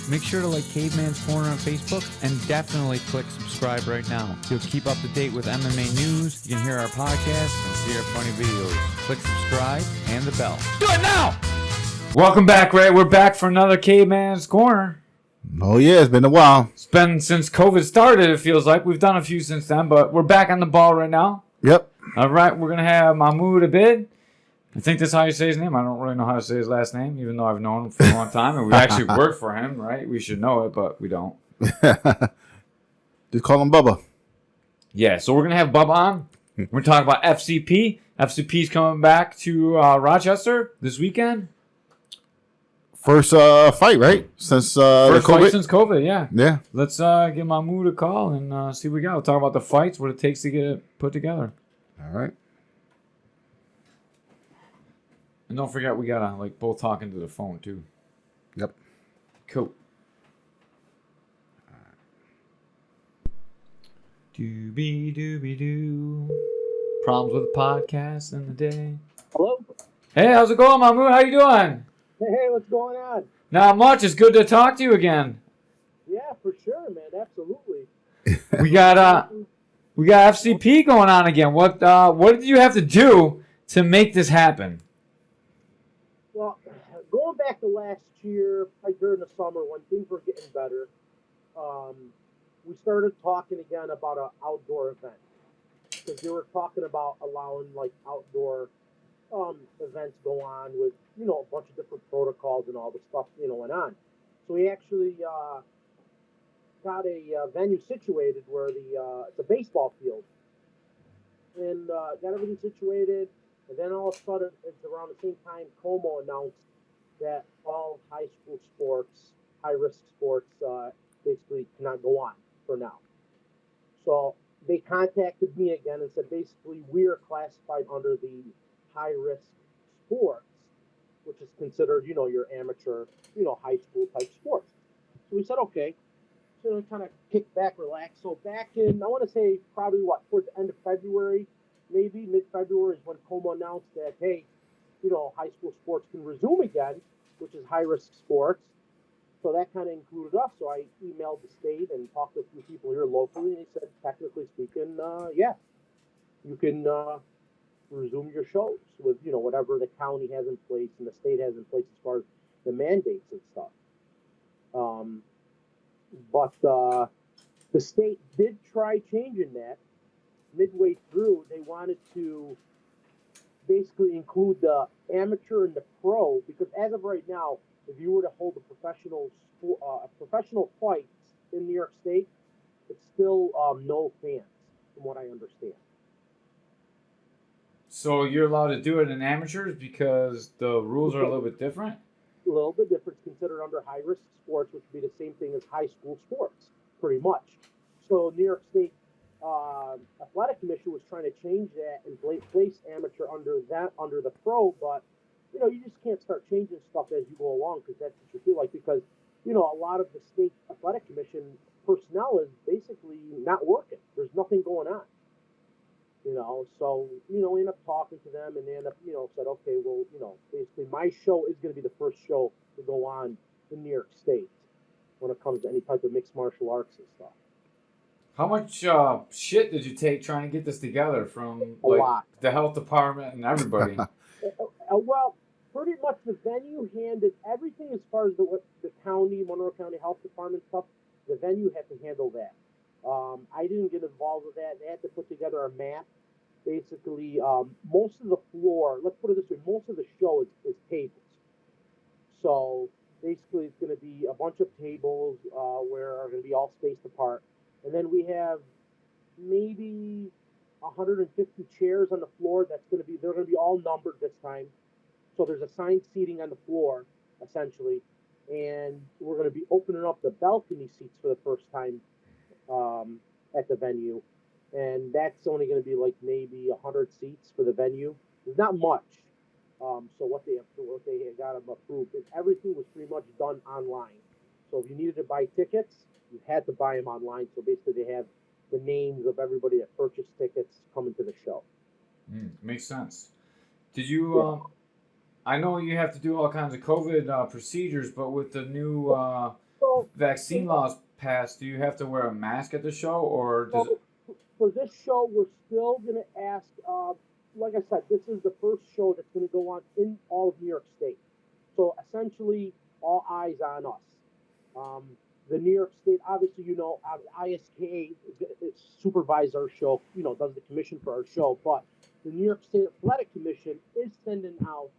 make sure to like Caveman's Corner on Facebook and definitely click subscribe right now. You'll keep up to date with MMA news, you can hear our podcast, and see our funny videos. Click subscribe and the bell. Do it now! Welcome back, Ray. We're back for another Caveman's Corner. Oh, yeah, it's been a while. It's been since COVID started, it feels like. We've done a few since then, but we're back on the ball right now. Yep. All right, we're going to have Mahmoud Abid. I think that's how you say his name. I don't really know how to say his last name, even though I've known him for a long time. And we actually work for him, right? We should know it, but we don't. Just call him Bubba. Yeah, so we're going to have Bubba on. We're going to talk about FCP. FCP's coming back to Rochester this weekend. First fight, right? Since First COVID? fight since COVID, yeah. Yeah. Let's give Mahmoud a call and see what we got. We'll talk about the fights, what it takes to get it put together. All right. And don't forget, we got to like both talk into the phone, too. Yep. Cool. Doobie-doobie-doo. Problems with the podcast in the day. Hello? Hey, how's it going, Mahmoud? How you doing? Hey, what's going on? Not much. It's good to talk to you again. Yeah, for sure, man. Absolutely. We got FCP going on again. What did you have to do to make this happen? Well, going back to last year, like during the summer when things were getting better, we started talking again about an outdoor event. Because they were talking about allowing like outdoor events go on with, a bunch of different protocols and all the stuff, went on. So we actually got a venue situated where it's a baseball field. And got everything situated. And then all of a sudden, it's around the same time, Como announced that all high school sports, high-risk sports, basically cannot go on for now. So they contacted me again and said, basically, we are classified under the high-risk sports, which is considered, your amateur, high school type sports. So we said, okay. So we kind of kick back, relax. So back in, I want to say probably towards the end of February, maybe mid-February is when Como announced that, hey, high school sports can resume again, which is high-risk sports. So that kind of included us. So I emailed the state and talked to a few people here locally, and they said, technically speaking, yeah, you can resume your shows with, whatever the county has in place and the state has in place as far as the mandates and stuff. But the state did try changing that. Midway through, they wanted to basically include the amateur and the pro, because as of right now, if you were to hold a professional fight in New York State, it's still no fans, from what I understand. So you're allowed to do it in amateurs because the rules are a little bit different? A little bit different. It's considered under high-risk sports, which would be the same thing as high school sports, pretty much. So New York State Athletic Commission was trying to change that and place amateur under the pro, but you just can't start changing stuff as you go along, because that's what you feel like, because a lot of the state athletic commission personnel is basically not working. There's nothing going on. So we end up talking to them, and they end up said, okay, well, basically my show is going to be the first show to go on in New York State when it comes to any type of mixed martial arts and stuff. How much shit did you take trying to get this together from the health department and everybody? Well, pretty much the venue handled everything as far as the county, Monroe County Health Department stuff. The venue had to handle that. I didn't get involved with that. They had to put together a map. Basically, most of the floor, let's put it this way, most of the show is tables. So basically it's going to be a bunch of tables where are going to be all spaced apart. And then we have maybe 150 chairs on the floor. They're going to be all numbered this time. So there's assigned seating on the floor, essentially. And we're going to be opening up the balcony seats for the first time at the venue. And that's only going to be like maybe 100 seats for the venue. There's not much. So what they got them approved is everything was pretty much done online. So if you needed to buy tickets, you had to buy them online. So basically they have the names of everybody that purchased tickets coming to the show. Makes sense. Did you, I know you have to do all kinds of COVID procedures, but with the new So vaccine laws passed, do you have to wear a mask at the show, or does it? so for this show, we're still going to ask. Like I said, this is the first show that's going to go on in all of New York State. So essentially, all eyes on us. Um, the New York State, obviously, ISKA supervises our show. Does the commission for our show, but the New York State Athletic Commission is sending out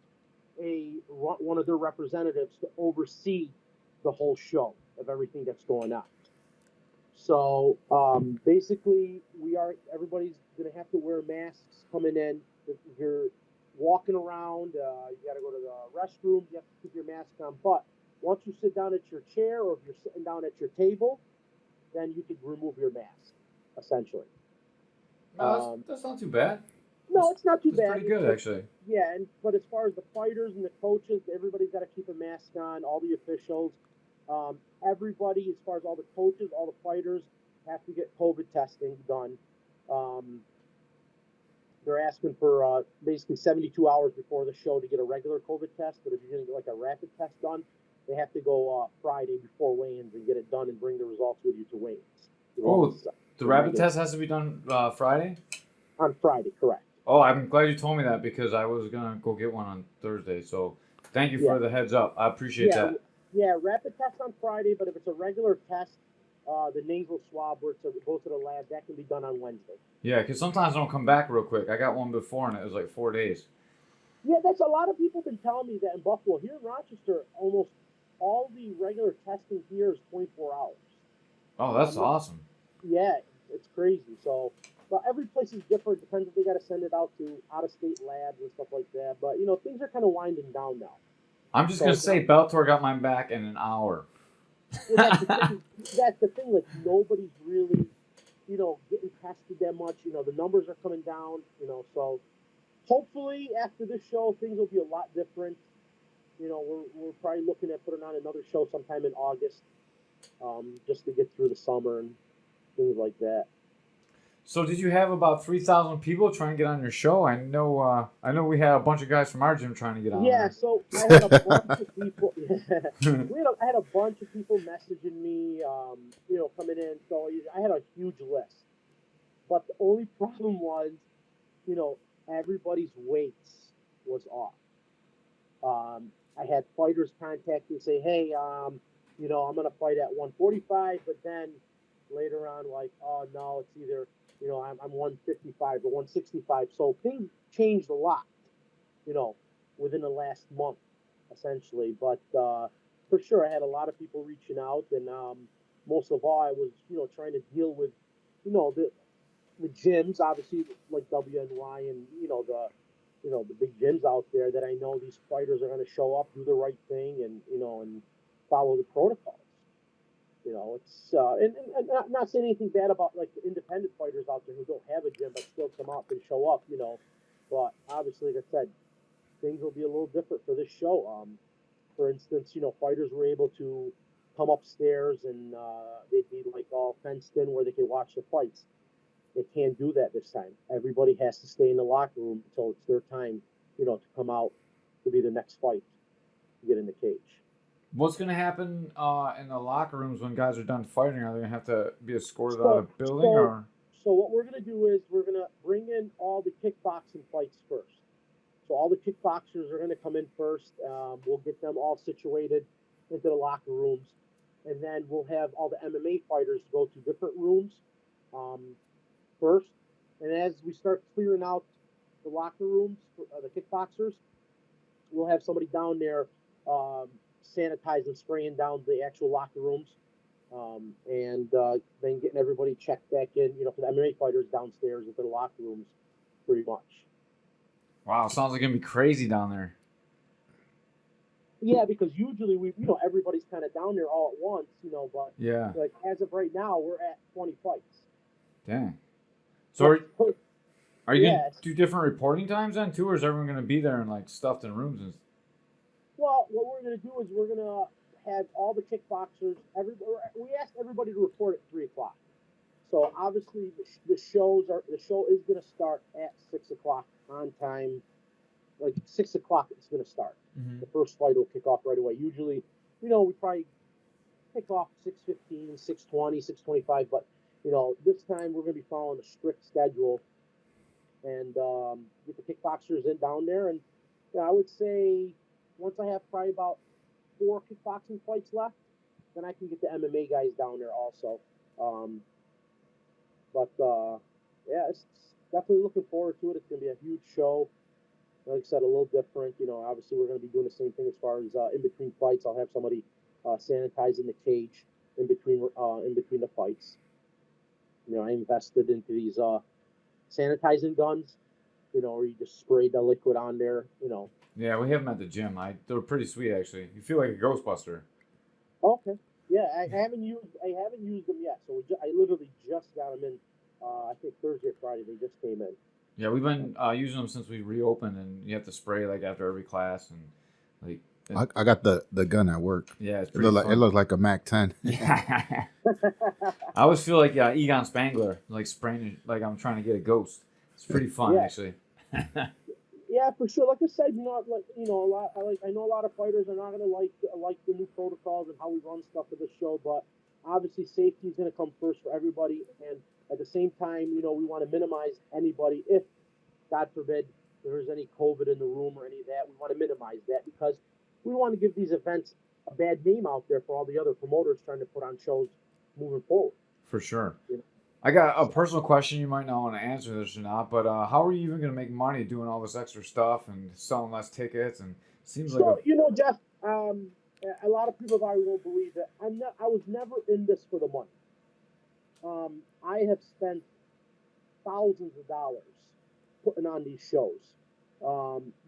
one of their representatives to oversee the whole show of everything that's going on. So basically, everybody's going to have to wear masks coming in. If you're walking around, you got to go to the restroom. You have to keep your mask on. But once you sit down at your chair, or if you're sitting down at your table, then you can remove your mask, essentially. No, that's not too bad. No, it's not too It's bad. pretty good, actually. Yeah, but as far as the fighters and the coaches, everybody's got to keep a mask on. All the officials, everybody, as far as all the coaches, all the fighters, have to get COVID testing done. They're asking for basically 72 hours before the show to get a regular COVID test. But if you're going to get like a rapid test done, they have to go Friday before weigh-ins and get it done and bring the results with you to weigh-ins. The rapid test has to be done Friday? On Friday, correct. Oh, I'm glad you told me that, because I was going to go get one on Thursday. So thank you for the heads up. I appreciate that. Yeah, rapid test on Friday, but if it's a regular test, the nasal swab where it goes to the lab, that can be done on Wednesday. Yeah, because sometimes I don't come back real quick. I got one before, and it was like 4 days. Yeah, that's a lot of people been telling me that in Buffalo. Here in Rochester, almost all the regular testing here is 24 hours. Oh, that's awesome. Yeah, it's crazy. So, but every place is different. Depends if they got to send it out to out-of-state labs and stuff like that. But, things are kind of winding down now. I'm just going to say Bellator got mine back in an hour. Well, that's the thing. Like, nobody's really, getting tested that much. The numbers are coming down, so hopefully after this show, things will be a lot different. We're probably looking at putting on another show sometime in August, just to get through the summer and things like that. So did you have about 3,000 people trying to get on your show? I know we had a bunch of guys from our gym trying to get on. Yeah, so I had a bunch of people. I had a bunch of people messaging me, coming in. So I had a huge list. But the only problem was, everybody's weights was off. I had fighters contact me and say, hey, I'm going to fight at 145, but then later on, like, oh, no, it's either, I'm 155 or 165. So things changed a lot, within the last month, essentially. But for sure, I had a lot of people reaching out, and most of all, I was, trying to deal with, the gyms, obviously, like WNY and, the big gyms out there that I know these fighters are going to show up, do the right thing, and, and follow the protocols. It's and not saying anything bad about like the independent fighters out there who don't have a gym but still come up and show up, But obviously, like I said, things will be a little different for this show. For instance, fighters were able to come upstairs and they'd be like all fenced in where they could watch the fights. They can't do that this time. Everybody has to stay in the locker room until it's their time, to come out to be the next fight, to get in the cage. What's going to happen in the locker rooms when guys are done fighting? Are they going to have to be escorted out of the building? So what we're going to do is we're going to bring in all the kickboxing fights first. So all the kickboxers are going to come in first. We'll get them all situated into the locker rooms. And then we'll have all the MMA fighters go to different rooms first. And as we start clearing out the locker rooms for the kickboxers, we'll have somebody down there sanitizing, spraying down the actual locker rooms, and then getting everybody checked back in, for the MMA fighters downstairs into the locker rooms, pretty much. Wow, sounds like it's going to be crazy down there. Yeah, because usually everybody's kind of down there all at once, but yeah, like as of right now, we're at 20 fights. Dang. So are you going to do different reporting times then too, or is everyone going to be there and like stuffed in rooms and? Well, what we're going to do is we're going to have all the kickboxers. We asked everybody to report at 3:00. So obviously the show is going to start at 6:00 on time. Like 6:00, it's going to start. Mm-hmm. The first fight will kick off right away. Usually, we probably kick off 6:15, 6:20, 6:25, but this time we're going to be following a strict schedule and get the kickboxers in down there. And I would say once I have probably about 4 kickboxing fights left, then I can get the MMA guys down there also. But yeah, it's definitely looking forward to it. It's going to be a huge show. Like I said, a little different. Obviously we're going to be doing the same thing as far as in between fights. I'll have somebody sanitizing the cage in between the fights. I invested into these sanitizing guns. Where you just spray the liquid on there. Yeah, we have them at the gym. They're pretty sweet actually. You feel like a Ghostbuster. Okay. Yeah, I haven't used them yet. So I literally just got them in. I think Thursday or Friday they just came in. Yeah, we've been using them since we reopened, and you have to spray like after every class, and like. I got the gun at work. Yeah, it's It pretty looked like a Mac 10. Yeah. I always feel like Egon Spangler, like spraying it, like I'm trying to get a ghost. It's pretty fun actually. Yeah, for sure. Like I said, a lot. I know a lot of fighters are not going to like the new protocols and how we run stuff for the show, but obviously safety is going to come first for everybody. And at the same time, we want to minimize anybody if, God forbid, there's any COVID in the room or any of that. We want to minimize that because we want to give these events a bad name out there for all the other promoters trying to put on shows moving forward. For sure. I got a personal question. You might not want to answer this or not, but how are you even going to make money doing all this extra stuff and selling less tickets? And seems like Jeff, a lot of people probably won't believe it. I was never in this for the money. I have spent thousands of dollars putting on these shows.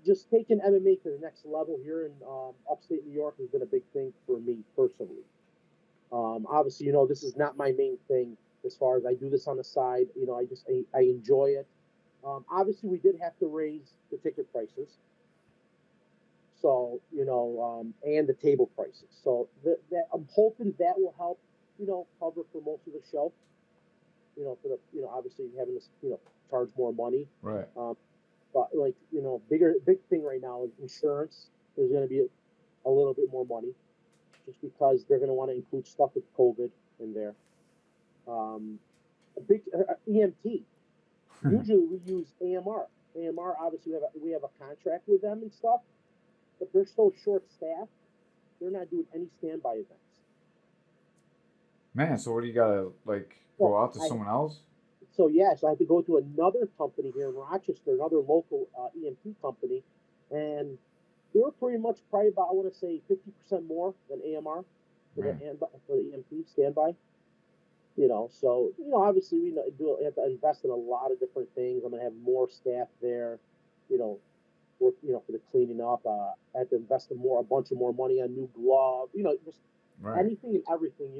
Just taking MMA to the next level here in upstate New York has been a big thing for me personally. Obviously, this is not my main thing as far as I do this on the side. I enjoy it. Obviously, we did have to raise the ticket prices. So, and the table prices. So that I'm hoping that will help, cover for most of the show. For the, obviously having to, charge more money. Right. But big thing right now is insurance. There's going to be a little bit more money just because they're going to want to include stuff with COVID in there. A big EMT. Usually we use AMR. AMR, obviously we have a contract with them and stuff, but they're so short staffed, they're not doing any standby events. Man, so what do you gotta go out to someone else? So yes, I had to go to another company here in Rochester, another local EMT company, and they were pretty much probably about, I want to say 50% more than AMR for the EMT standby. So obviously we have to invest in a lot of different things. I'm gonna have more staff there, work for the cleaning up. I had to invest a bunch of more money on new gloves. Just anything and everything.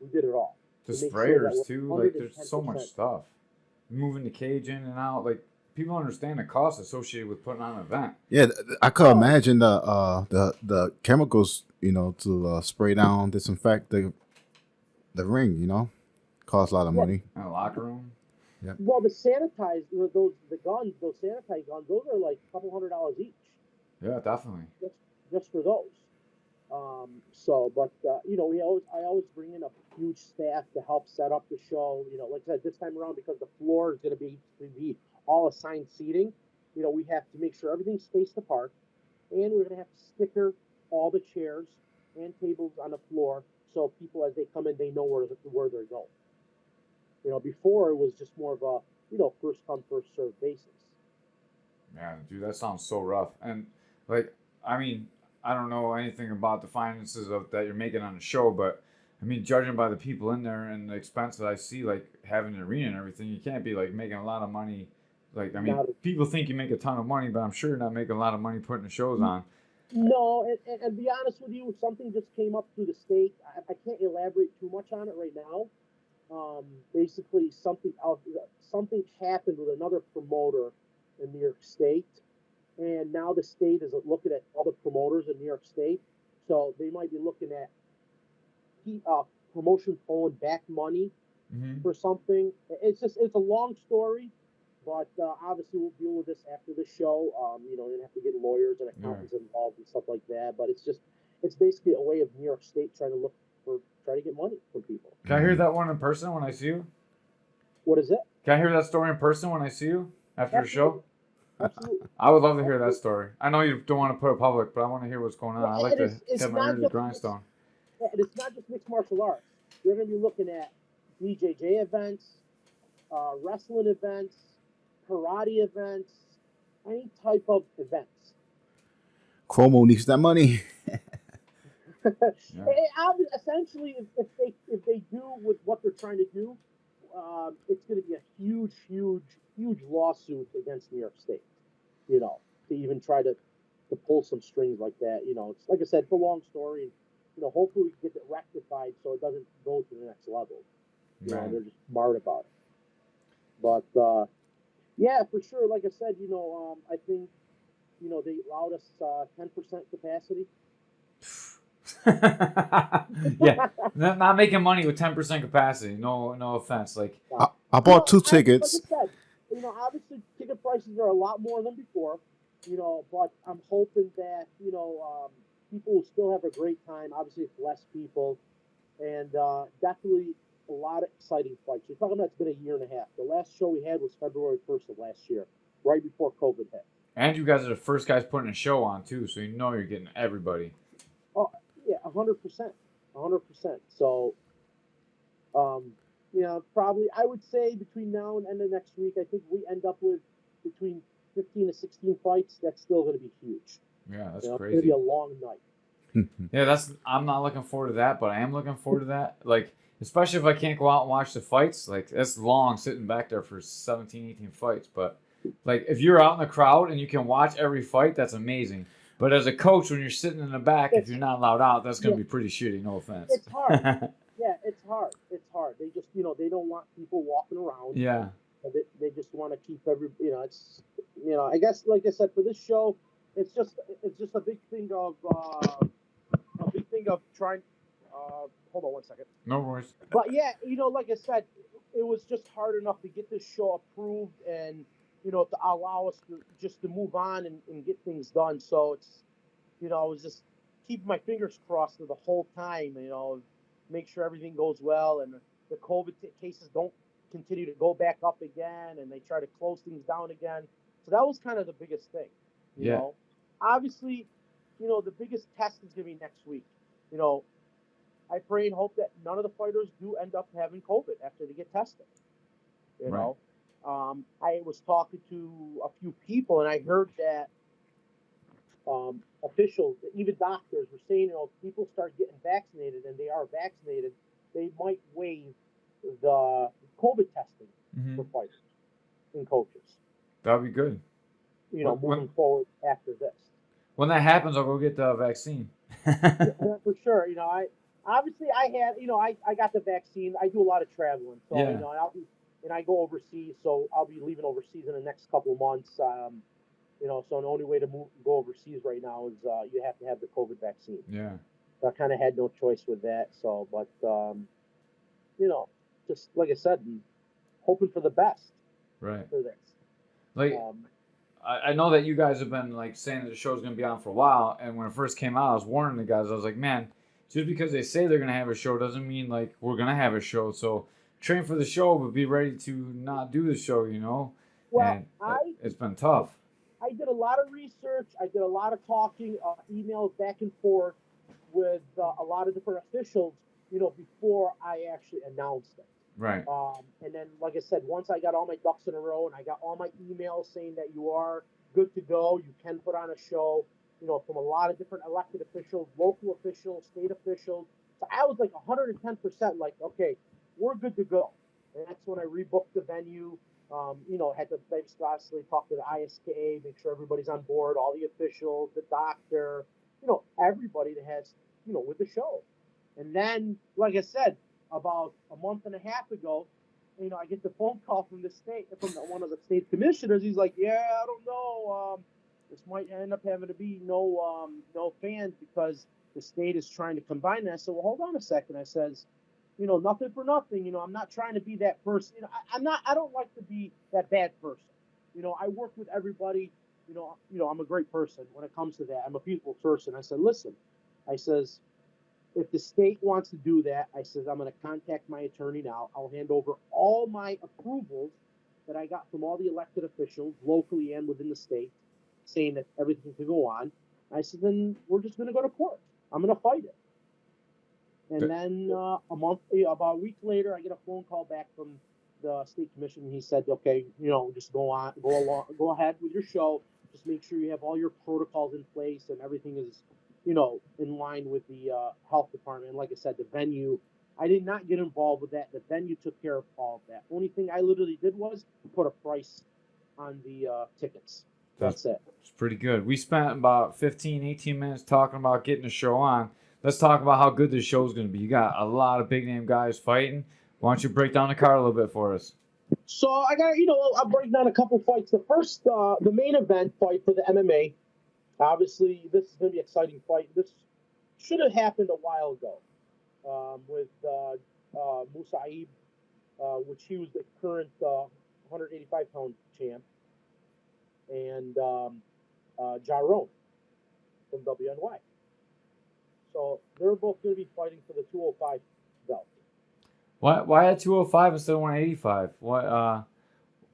We did it all. The sprayers too. There's so much stuff. Moving the cage in and out. People understand the cost associated with putting on an event. Yeah, I could imagine the chemicals, to spray down, disinfect the ring, cost a lot of money. In a locker room. Yeah. Well, the sanitized those sanitized guns, those are like a couple $100 each. Yeah, definitely. Just for those. I always bring in a huge staff to help set up the show. Like I said, this time around, because the floor is going to be all assigned seating, we have to make sure everything's spaced apart, and we're going to have to sticker all the chairs and tables on the floor so people, as they come in, they know where they're going. Before it was just more of a, first come, first served basis. Yeah, dude, that sounds so rough. And I don't know anything about the finances that you're making on the show, but judging by the people in there and the expense that I see, having an arena and everything, you can't be making a lot of money. People think you make a ton of money, but I'm sure you're not making a lot of money putting the shows on. No, and to be honest with you, something just came up through the state. I can't elaborate too much on it right now. Basically, something happened with another promoter in New York State, and now the state is looking at other promoters in New York State, so they might be looking at promotion pulling back money for something. It's a long story, but obviously we'll deal with this after the show. You're gonna have to get lawyers and accountants involved and stuff like that. But it's basically a way of New York State trying to look for try to get money from people. Can I hear that one in person when I see you? What is it? Can I hear that story in person when I see you after the show? Absolutely. I would love to hear that story. I know you don't want to put it public, but I want to hear what's going on. I like to get my ear to the grindstone. And it's not just mixed martial arts. You're going to be looking at BJJ events, wrestling events, karate events, any type of events. Chromo needs that money. Essentially, if they do with what they're trying to do, it's going to be a huge lawsuit against New York State. You know, to even try to pull some strings like that. You know, it's like I said, it's a long story. And, you know, hopefully we can get it rectified so it doesn't go to the next level. You know, they're just smart about it. But yeah, for sure. Like I said, you know, I think, you know, they allowed us 10% capacity. Yeah, not making money with 10% capacity. No offense. Like I bought two tickets. Like I said, you know, obviously ticket prices are a lot more than before. You know, but I'm hoping that, you know, people will still have a great time. Obviously, it's less people, and definitely a lot of exciting fights. You're talking about it's been a year and a half. The last show we had was February 1st of last year, right before COVID hit. And you guys are the first guys putting a show on too, so you know you're getting everybody. Oh yeah, 100%, 100%. So, you know, probably I would say between now and end of next week, I think we end up with between 15 to 16 fights. That's still going to be huge. Yeah, that's crazy. It's crazy. going to be a long night. Yeah, I'm not looking forward to that, but I am looking forward to that. Like, especially if I can't go out and watch the fights. Like, that's long sitting back there for 17, 18 fights. But, like, if you're out in the crowd and you can watch every fight, that's amazing. But as a coach, when you're sitting in the back, if you're not allowed out, that's going to be pretty shitty. No offense. It's hard. Yeah, it's hard. It's hard. They just, you know, they don't want people walking around. Yeah. They just want to keep you know, it's, you know, I guess, like I said, for this show, it's just a big thing of trying. Hold on one second. No worries. But yeah, you know, like I said, it was just hard enough to get this show approved and, you know, to allow us to move on and get things done. So it's, you know, I was just keeping my fingers crossed the whole time, you know, make sure everything goes well and the COVID cases don't continue to go back up again and they try to close things down again. So that was kind of the biggest thing, you know. Obviously, you know, the biggest test is going to be next week. You know, I pray and hope that none of the fighters do end up having COVID after they get tested. You know, I was talking to a few people and I heard that officials, even doctors, were saying, you know, if people start getting vaccinated and they are vaccinated, they might waive the COVID testing for fighters and coaches. That would be good. You know, moving forward after this. When that happens, I'll go get the vaccine. Yeah, for sure. You know, I got the vaccine. I do a lot of traveling, so you know, I go overseas, so I'll be leaving overseas in the next couple of months. You know, so the only way to go overseas right now is you have to have the COVID vaccine. Yeah. So I kind of had no choice with that. So, but you know, just like I said, hoping for the best. Right. For this. Like, I know that you guys have been like saying that the show's going to be on for a while, and when it first came out, I was warning the guys. I was like, man, just because they say they're going to have a show doesn't mean like we're going to have a show. So train for the show, but be ready to not do the show. You know. Well, and it's been tough. I did a lot of research. I did a lot of talking, emails back and forth with a lot of different officials, you know, before I actually announced it. Right. And then, like I said, once I got all my ducks in a row and I got all my emails saying that you are good to go, you can put on a show, you know, from a lot of different elected officials, local officials, state officials. So I was like 110% like, okay, we're good to go. And that's when I rebooked the venue. You know, had to obviously talk to the ISKA, make sure everybody's on board, all the officials, the doctor, you know, everybody that has, you know, with the show. And then, like I said, about a month and a half ago, you know, I get the phone call from the state, from one of the state commissioners. He's like, yeah, I don't know. This might end up having to be no fans because the state is trying to combine that. I said, well, hold on a second. I says, you know, nothing for nothing. You know, I'm not trying to be that person. You know, I don't like to be that bad person. You know, I work with everybody. You know, I'm a great person when it comes to that. I'm a peaceful person. I said, listen, I says, if the state wants to do that, I says I'm going to contact my attorney now. I'll hand over all my approvals that I got from all the elected officials, locally and within the state, saying that everything can go on. I said, then we're just going to go to court. I'm going to fight it. And then about a week later, I get a phone call back from the state commission. He said, okay, just go ahead with your show. Just make sure you have all your protocols in place and everything is, in line with the health department. And like I said, the venue, I did not get involved with that. The venue took care of all of that. Only thing I literally did was put a price on the tickets. That's it. It's pretty good. We spent about 15, 18 minutes talking about getting the show on. Let's talk about how good this show is going to be. You got a lot of big name guys fighting. Why don't you break down the card a little bit for us? So I got, I'll break down a couple fights. The first, the main event fight for the MMA. Obviously, this is going to be an exciting fight. This should have happened a while ago with Musaib, which he was the current 185-pound champ, and Jaron from WNY. So they're both going to be fighting for the 205 belt. Why at 205 instead of 185?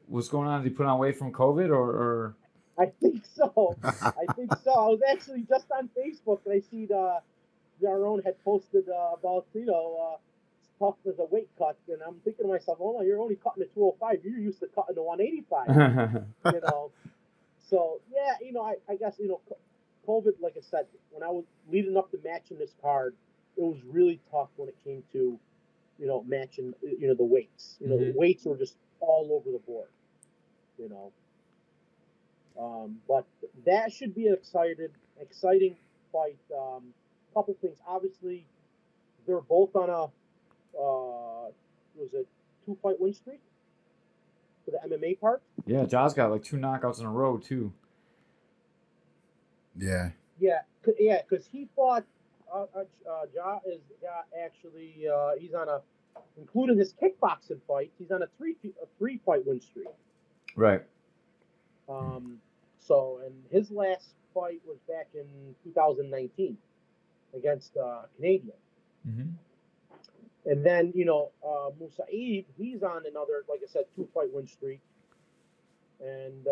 What's going on? Did he put on weight from COVID or? I think so. I was actually just on Facebook and I see Jaron had posted about tough as a weight cut, and I'm thinking to myself, oh no, you're only cutting the 205. You're used to cutting the 185. So yeah, I guess COVID, like I said, when I was leading up to matching this card, it was really tough when it came to, matching, the weights. The weights were just all over the board, But that should be an exciting fight. Couple things. Obviously, they're both on a, 2-fight win streak for the MMA part. Yeah, Ja's got like 2 knockouts in a row, too. Yeah. Yeah, because he fought. Actually, he's on a, including his kickboxing fight, he's on a 3-fight win streak. Right. So, and his last fight was back in 2019 against Canadian. Mm-hmm. And then, Musaib, he's on another, like I said, 2-fight win streak. And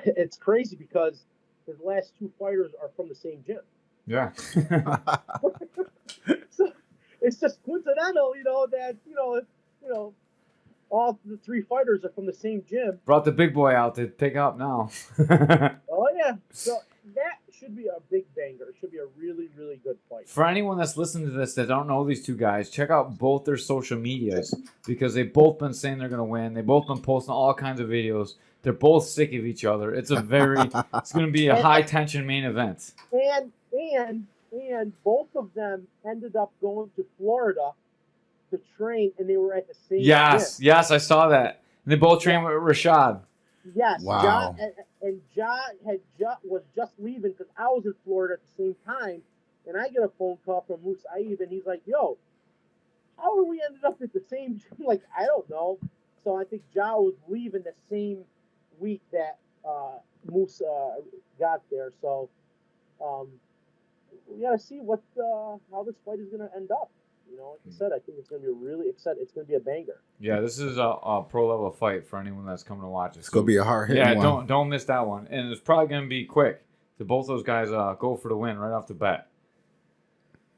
it's crazy because his last 2 fighters are from the same gym. Yeah. So it's just coincidental, that, all the 3 fighters are from the same gym. Brought the big boy out to pick up now. Oh, yeah. So that should be a big banger. It should be a really, really good fight. For anyone that's listening to this that don't know these 2 guys, check out both their social medias because they've both been saying they're going to win. They've both been posting all kinds of videos. They're both sick of each other. It's going to be a high-tension main event. And both of them ended up going to Florida to train, and they were at the same gym. Yes, I saw that. And they both trained with Rashad. Yes, wow. Ja was just leaving because I was in Florida at the same time, and I get a phone call from Musaib, and he's like, "Yo, how are we ended up at the same gym?" Like, I don't know. So I think Ja was leaving the same week that Moose got there. So we gotta see how this fight is gonna end up. Like I said, I think it's gonna be really exciting. It's gonna be a banger. Yeah, this is a pro level fight for anyone that's coming to watch it. It's gonna be a hard hitting one. Yeah, don't miss that one. And it's probably gonna be quick. To both those guys go for the win right off the bat.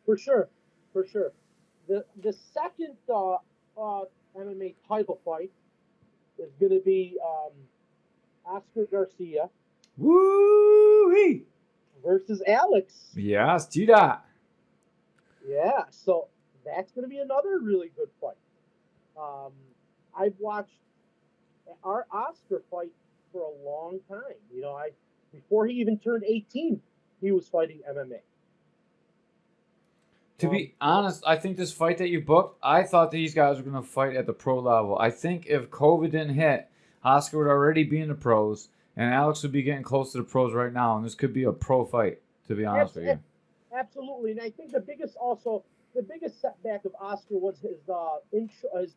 For sure. The second MMA title fight is gonna be Oscar Garcia. Woo-wee! Versus Alex. Yes, do that. Yeah, so that's going to be another really good fight. I've watched our Oscar fight for a long time. Before he even turned 18, he was fighting MMA. To be honest, I think this fight that you booked, I thought these guys were going to fight at the pro level. I think if COVID didn't hit, Oscar would already be in the pros, and Alex would be getting close to the pros right now, and this could be a pro fight, to be honest with you. Absolutely, and I think the biggest setback of Oscar was his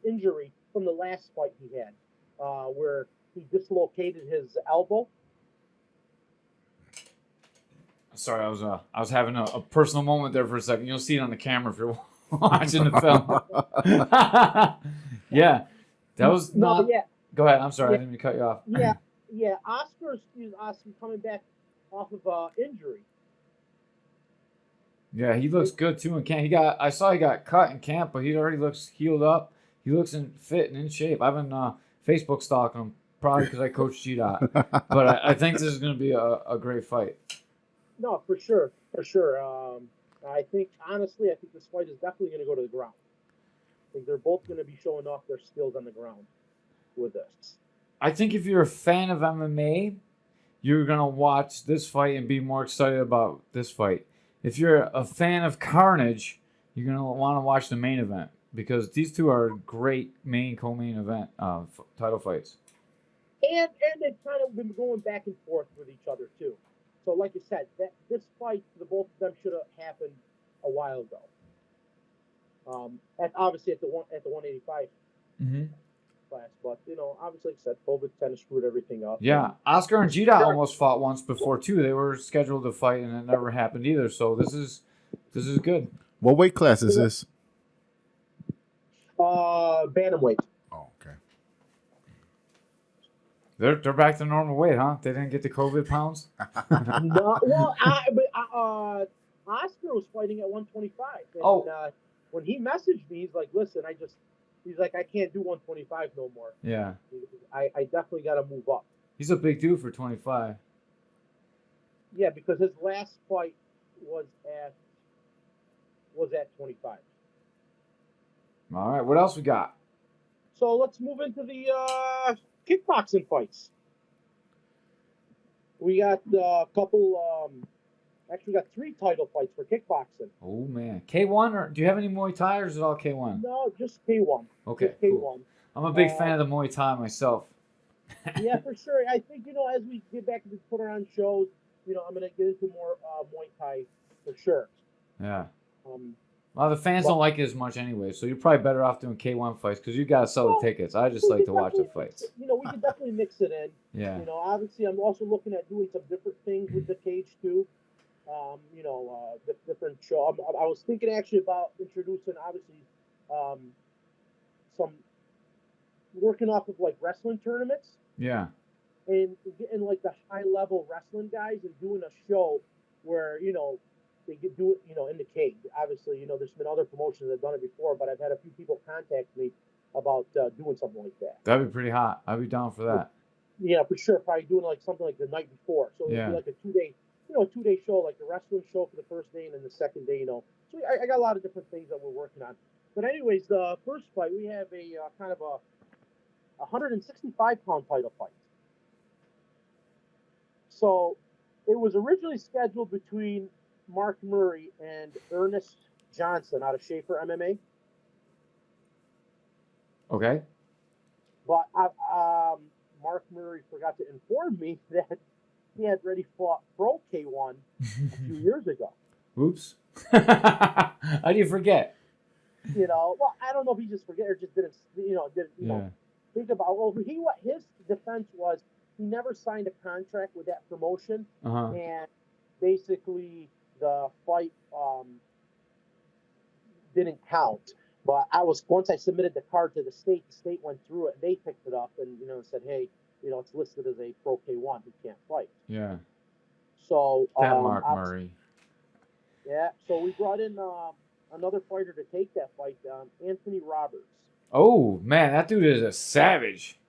injury from the last fight he had, where he dislocated his elbow. Sorry, I was having a personal moment there for a second. You'll see it on the camera if you're watching the film. Yeah, that was No, not. yeah, Go ahead. I'm sorry, I Yeah. didn't mean to cut you off. yeah. Oscar's coming back off of injury. Yeah, he looks good too in camp. I saw he got cut in camp, but he already looks healed up. He looks fit and in shape. I've been Facebook stalking him probably because I coach GDOT, but I think this is going to be a great fight. No, for sure, for sure. I think honestly, I think this fight is definitely going to go to the ground. I think they're both going to be showing off their skills on the ground with this. I think if you're a fan of MMA, you're going to watch this fight and be more excited about this fight. If you're a fan of Carnage, you're going to want to watch the main event because these two are great co-main event title fights. And they've kind of been going back and forth with each other too. So, like you said, this fight for the both of them should have happened a while ago. Obviously at the 185 class, but obviously, like I said, COVID kind of screwed everything up. Yeah, Oscar and GDOT almost fought once before too. They were scheduled to fight, and it never happened either. So this is good. What weight class is this? Bantamweight. Oh, okay. They're back to normal weight, huh? They didn't get the COVID pounds. No, well, Oscar was fighting at 125. And, when he messaged me, he's like, "Listen, he's like, I can't do 125 no more. Yeah. I definitely got to move up." He's a big dude for 25. Yeah, because his last fight was at 25. All right, what else we got? So let's move into the kickboxing fights. We got a couple. Actually, we got 3 title fights for kickboxing. Oh man, K1 or do you have any Muay Thai or is it all K1? No, just K1. Okay, just K1. cool. I'm a big fan of the Muay Thai myself. Yeah, for sure. I think as we get back to put on shows, I'm gonna get into more Muay Thai for sure. Yeah. Well, the fans don't like it as much anyway, so you're probably better off doing K1 fights because you gotta sell the tickets. I just like to watch the fights. We can definitely mix it in. Yeah. Obviously, I'm also looking at doing some different things with the cage too. Different show. I was thinking actually about introducing, obviously, some working off of like wrestling tournaments. Yeah. And getting like the high level wrestling guys and doing a show where they could do it in the cage. Obviously, there's been other promotions that have done it before, but I've had a few people contact me about doing something like that. That'd be pretty hot. I'd be down for that. Yeah, for sure. Probably doing like something like the night before. So it'd be like a 2-day show, like the wrestling show for the first day and then the second day, So I got a lot of different things that we're working on. But anyways, the first fight, we have a kind of a 165-pound title fight. So it was originally scheduled between Mark Murray and Ernest Johnson out of Schaefer MMA. Okay. But Mark Murray forgot to inform me that he had already fought Pro K1 a few years ago. Oops. How do you forget? Well, I don't know if he just forget or just didn't, think about. Well, his defense was he never signed a contract with that promotion, and basically the fight didn't count. But once I submitted the card to the state went through it. They picked it up and said, hey, it's listed as a Pro K1. He can't fight. Yeah. So that Mark Murray. Yeah. So we brought in another fighter to take that fight, Anthony Roberts. Oh man, that dude is a savage.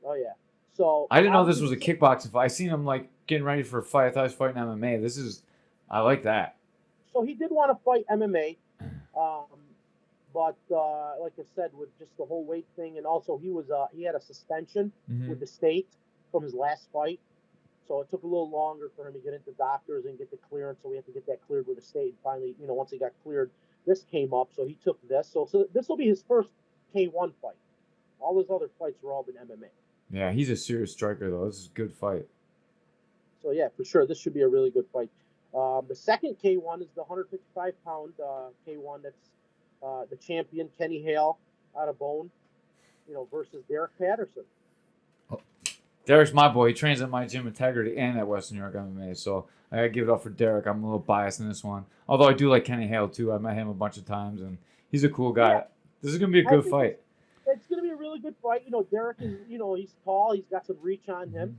Oh yeah. So I didn't know this was a kickboxing fight. I seen him like getting ready for a fight. I thought he was fighting MMA. I like that. So he did want to fight MMA, but like I said, with just the whole weight thing, and also he had a suspension with the state from his last fight, so it took a little longer for him to get into doctors and get the clearance. So we had to get that cleared with the state. And finally, once he got cleared, this came up, so he took this. So this will be his first K1 fight. All his other fights were all been MMA. Yeah, he's a serious striker though. This is a good fight. So yeah, for sure, this should be a really good fight. The second K1 is the 155-pound K1. That's the champion Kenny Hale out of Bone, versus Derek Patterson. Derek's my boy. He trains at my gym, Integrity, and at Western New York MMA. So I gotta give it up for Derek. I'm a little biased in this one. Although I do like Kenny Hale too. I met him a bunch of times, and he's a cool guy. Yeah. This is gonna be a I good think fight. It's going to be a really good fight. Derek is, he's tall. He's got some reach on him,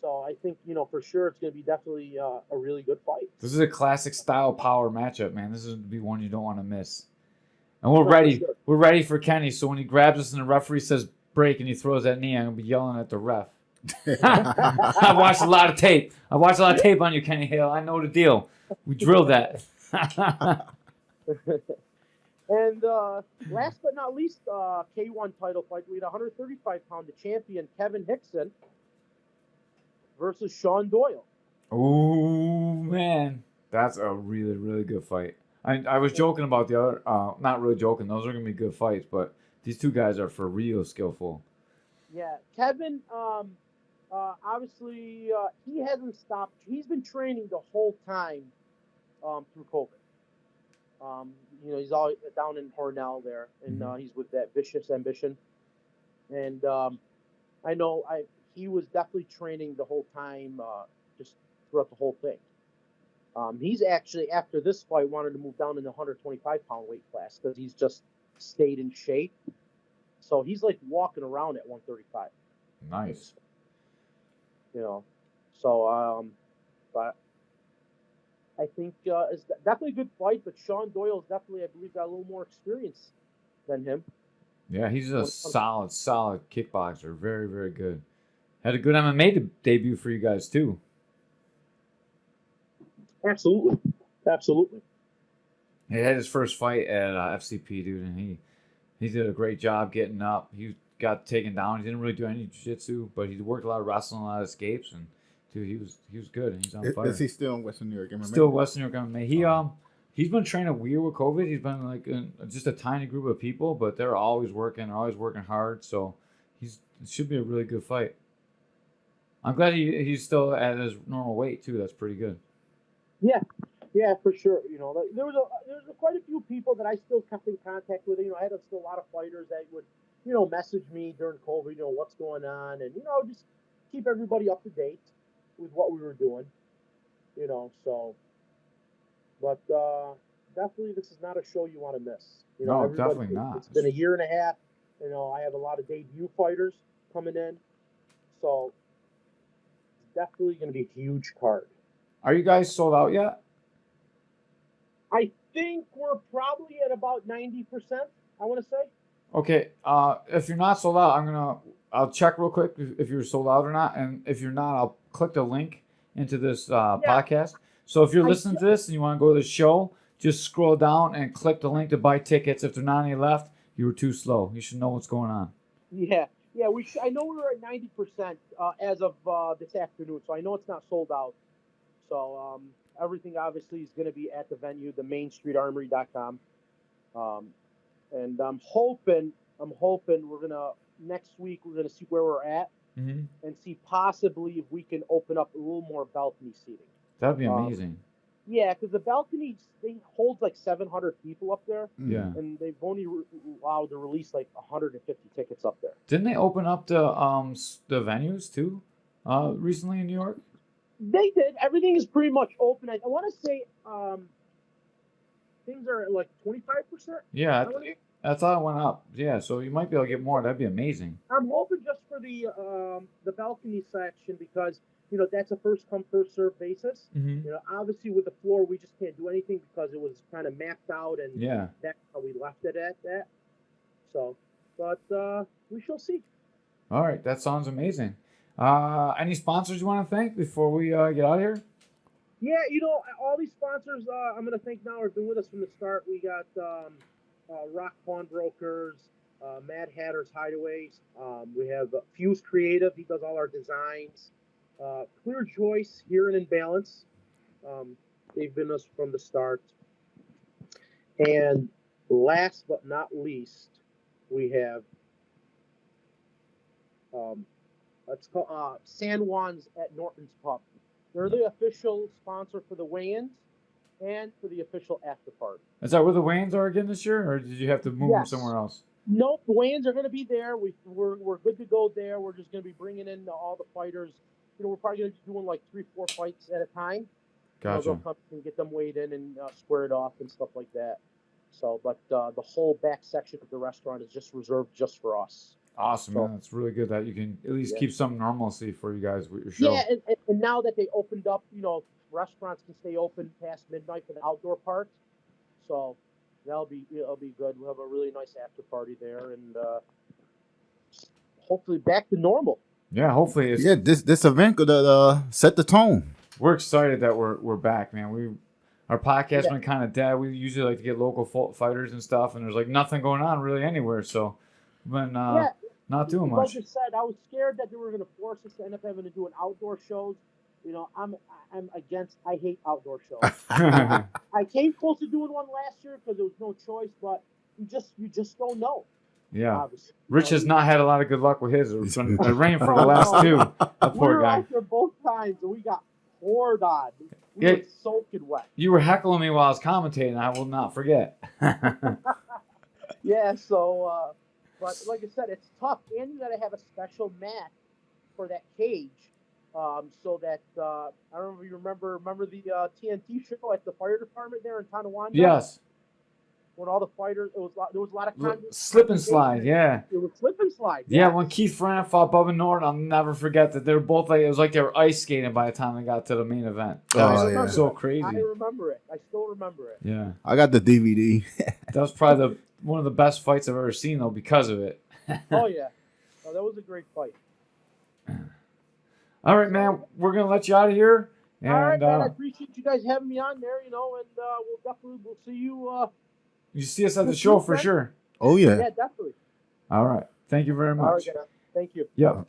So I think, for sure it's going to be definitely a really good fight. This is a classic style power matchup, man. This is going to be one you don't want to miss. And we're No, ready. for sure. We're ready for Kenny. So when he grabs us and the referee says break and he throws that knee, I'm going to be yelling at the ref. I've watched a lot of tape. I've watched a lot of tape on you, Kenny Hale. I know the deal. We drilled that. And last but not least, K1 title fight. We had 135-pound champion Kevin Hickson versus Sean Doyle. Oh, man. That's a really, really good fight. I was joking about the other, not really joking. Those are going to be good fights, but these two guys are for real skillful. Yeah, Kevin, obviously, he hasn't stopped. He's been training the whole time through COVID. He's all down in Hornell there, and he's with that Vicious Ambition. And I know he was definitely training the whole time, just throughout the whole thing. He's actually, after this fight, wanted to move down in the 125-pound weight class because he's just stayed in shape. So he's like walking around at 135. Nice. But I think it's definitely a good fight, but Sean Doyle is definitely, I believe, got a little more experience than him. Yeah, he's a solid kickboxer. Very, very good. Had a good MMA debut for you guys, too. Absolutely. He had his first fight at FCP, dude, and he did a great job getting up. He got taken down. He didn't really do any jiu-jitsu, but he worked a lot of wrestling, a lot of escapes, and dude, he was good, and he's on fire. Is he still in Western New York MMA? Still Western New York MMA. He's been training weird with COVID. He's been like just a tiny group of people, but they're always working hard. So it should be a really good fight. I'm glad he's still at his normal weight too. That's pretty good. Yeah, for sure. There was quite a few people that I still kept in contact with. I had still a lot of fighters that would, message me during COVID. What's going on, and just keep everybody up to date with what we were doing. So. But definitely, this is not a show you want to miss. No, definitely not. It's been a year and a half. I have a lot of debut fighters coming in, so it's definitely going to be a huge card. Are you guys sold out yet? I think we're probably at about 90%. I want to say. Okay. If you're not sold out, I'll check real quick if you're sold out or not, and if you're not, I'll click the link into this podcast. So if you're listening to this and you want to go to the show, just scroll down and click the link to buy tickets. If there's not any left, you were too slow. You should know what's going on. Yeah. I know we were at 90% as of this afternoon, so I know it's not sold out. So everything obviously is going to be at the venue, the mainstreetarmory.com. And I'm hoping next week we're gonna see where we're at and see possibly if we can open up a little more balcony seating. That'd be amazing. Yeah, because the balcony they hold like 700 people up there. Yeah, and they've only allowed to release like 150 tickets up there. Didn't they open up the venues too recently in New York? They did. Everything is pretty much open. I want to say things are at like 25%. Yeah, that's how it went up. Yeah, so you might be able to get more. That'd be amazing. I'm hoping just for the balcony section because that's a first come first serve basis. Obviously with the floor we just can't do anything because it was kind of mapped out and that's how we left it at that. So, but we shall see. All right, that sounds amazing. Any sponsors you want to thank before we get out of here? Yeah, all these sponsors I'm going to thank now have been with us from the start. We got Rock Pawnbrokers, Mad Hatter's Hideaways. We have Fuse Creative. He does all our designs. Clear Choice here in Balance. They've been with us from the start. And last but not least, we have let's call San Juan's at Norton's Pub. They're the official sponsor for the weigh-ins and for the official after party. Is that where the weigh-ins are again this year, or did you have to move them somewhere else? Nope, the weigh-ins are going to be there. We're good to go there. We're just going to be bringing in all the fighters we're probably going to be doing like 3-4 fights at a time. Gotcha. They'll come and get them weighed in and squared off and stuff like that. So, but the whole back section of the restaurant is just reserved just for us. Awesome, So, man. It's really good that you can at least Yeah. keep some normalcy for you guys with your show. yeah, and now that they opened up, restaurants can stay open past midnight for the outdoor part. So it'll be good. We'll have a really nice after party there, and hopefully back to normal. Yeah, hopefully it's. Yeah, this event could set the tone. We're excited that we're back, man. Our podcast been kind of dead. We usually like to get local fighters and stuff, and there's like nothing going on really anywhere. So we've been not doing much. Like I said, I was scared that they were going to force us to end up having to do an outdoor shows. I'm against. I hate outdoor shows. I came close to doing one last year because there was no choice, but you just don't know. Yeah, obviously. Rich has not had a lot of good luck with his. It rained for the last two. That We poor were guy. out there both times, and we got poured on. We were soaking wet. You were heckling me while I was commentating. I will not forget. Yeah, so, but like I said, it's tough. And you got to have a special mat for that cage, so that I don't know if you remember the TNT show at the fire department there in Tonawanda. Yes. When all the fighters, there was a lot of Slip and slide, yeah. It was slip and slide. Yeah, when Keith Ferran fought Bubba Norton, I'll never forget that they were both like, it was like they were ice skating by the time they got to the main event. That was so crazy. I remember it. I still remember it. Yeah. I got the DVD. That was probably one of the best fights I've ever seen, though, because of it. Oh, yeah. Oh, that was a great fight. All right, man. We're going to let you out of here. And, all right, man. I appreciate you guys having me on there, and we'll see you. You see us at the show for sure. Oh, yeah. Yeah, definitely. All right. Thank you very much. All right, thank you. Yep.